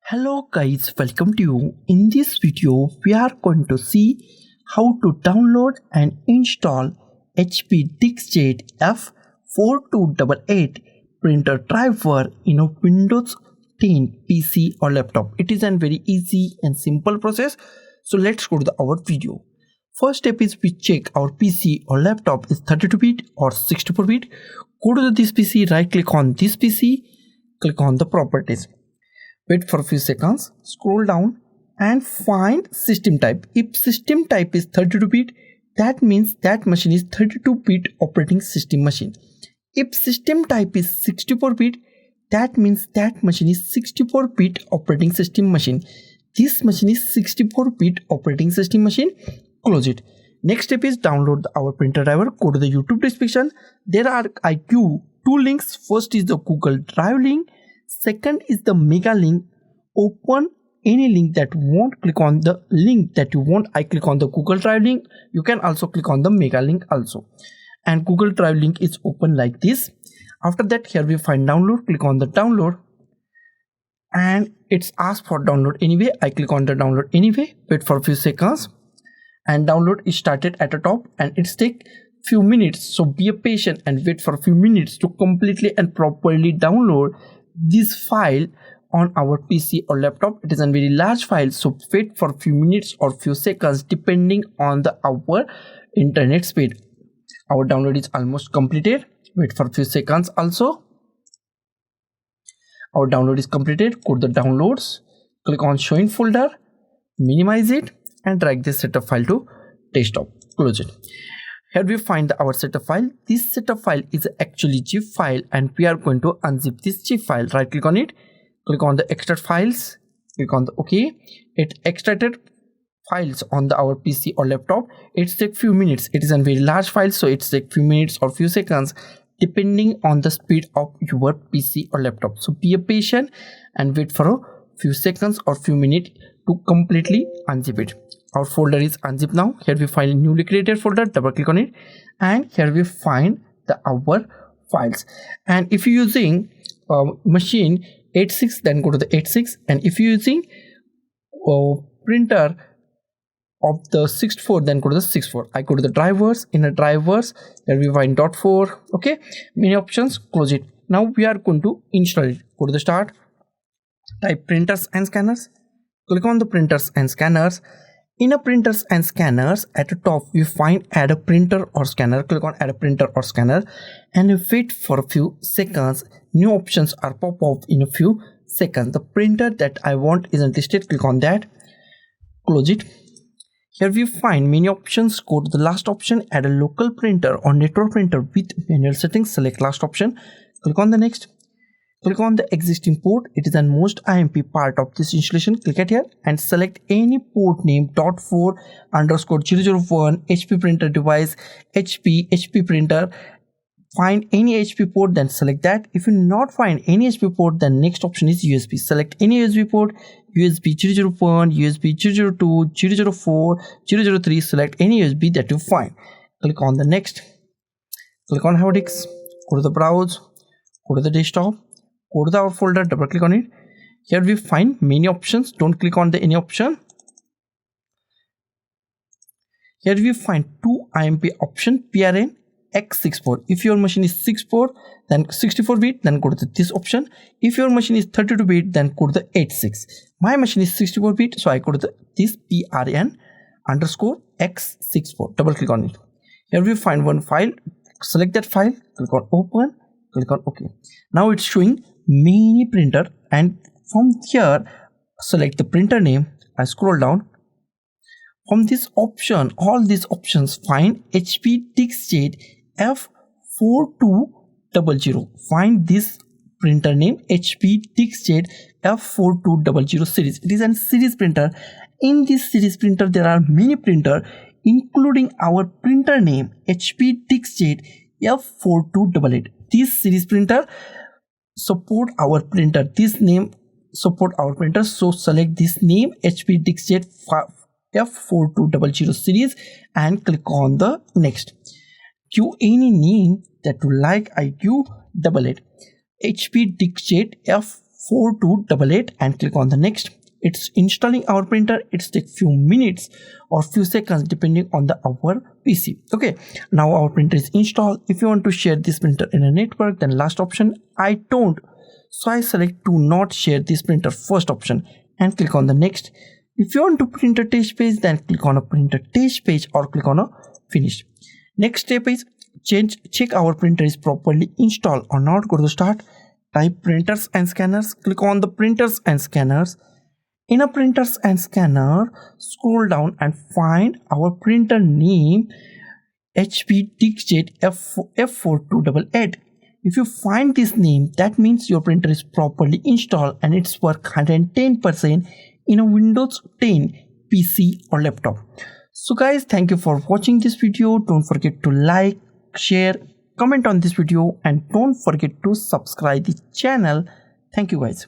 Hello guys, welcome to you. In this video, we are going to see how to download and install HP Deskjet F4288 printer driver in a Windows 10 PC or laptop. It is a very easy and simple process. So let's go to our video. First step is we check our PC or laptop is 32-bit or 64-bit. Go to this PC, right click on this PC, click on the properties. Wait for a few seconds, scroll down and find system type. If system type is 32-bit, that means that machine is 32-bit operating system machine. If system type is 64-bit, that means that machine is 64-bit operating system machine. This machine is 64-bit operating system machine. Close it. Next step is download our printer driver. Go to the YouTube description. There are two links. First is the Google Drive link. Second is the mega link. Open any link that you want, click on the link that you want. I click on the Google Drive link. You can also click on the mega link also, and Google Drive link is open like this. After that, here we find download. Click on the download and it's asked for download anyway. I click on the download anyway. Wait for a few seconds and download is started at the top, and it's take few minutes, so be patient and wait for a few minutes to completely and properly download this file on our PC or laptop. It is a very large file, so wait for a few minutes or few seconds depending on our internet speed. Our download is almost completed. Wait for a few seconds also. Our download is completed. Go to the downloads, click on show in folder, minimize it and drag this setup file to desktop. Close it. Here we find our setup file. This setup file is actually zip file, and we are going to unzip this zip file. Right click on it, click on the extract files, click on the OK. It extracted files on our PC or laptop. It takes few minutes. It is a very large file, so it takes few minutes or few seconds depending on the speed of your PC or laptop. So be patient and wait for a few seconds or few minutes to completely unzip it. Our folder is unzipped now. Here we find a newly created folder. Double click on it, and here we find our files. And if you're using machine 86, then go to the 86. And if you're using printer of the 64, then go to the 64. I go to the drivers. In the drivers, here we find .4. Okay, many options. Close it. Now we are going to install it. Go to the start. Type printers and scanners. Click on the printers and scanners. In a printers and scanners, at the top we find add a printer or scanner. Click on add a printer or scanner and wait for a few seconds. New options are pop up in a few seconds. The printer that I want isn't listed. Click on that. Close it. Here we find many options. Go to the last option, add a local printer or network printer with manual settings. Select last option. Click on the next. Click on the existing port. It is the most IMP part of this installation. Click at here and select any port name .4_001 HP printer device, HP printer. Find any HP port, then select that. If you not find any HP port, then next option is USB. Select any USB port, USB 001, USB 002, 004, 003. Select any USB that you find. Click on the next. Click on hard disk. Go to the browse. Go to the desktop. Go to our folder, double click on it. Here we find many options. Don't click on any option. Here we find two IMP option, PRN X64. If your machine is 64, then 64-bit, then go to this option. If your machine is 32-bit, then go to the 86. My machine is 64-bit, so I go to this PRN_X64. Double click on it. Here we find one file. Select that file. Click on open. Click on OK. Now it's showing many printer, and from here select the printer name. I scroll down. From this option, all these options, find HP Deskjet F4200. Find this printer name, HP Deskjet F4200 Series. It is a series printer. In this series printer there are many printer, including our printer name HP Deskjet F4288. This series printer support our printer. This name support our printer, so select this name HP Deskjet F4200 Series and click on the next. Give any name that you like. I give double it HP Deskjet F4288 and click on the next. It's installing our printer. It's take few minutes or few seconds depending on our PC. Okay, now our printer is installed. If you want to share this printer in a network, then last option. I don't, so I select to not share this printer, first option, and click on the next. If you want to print a test page, then click on a print a test page or click on a finish. Next step is check our printer is properly installed or not. Go to the start, type printers and scanners, click on the printers and scanners. In a printers and scanner, scroll down and find our printer name HP Deskjet F4288. If you find this name, that means your printer is properly installed and it's work 110% in a Windows 10 PC or laptop. So guys, thank you for watching this video. Don't forget to like, share, comment on this video, and don't forget to subscribe the channel. Thank you guys.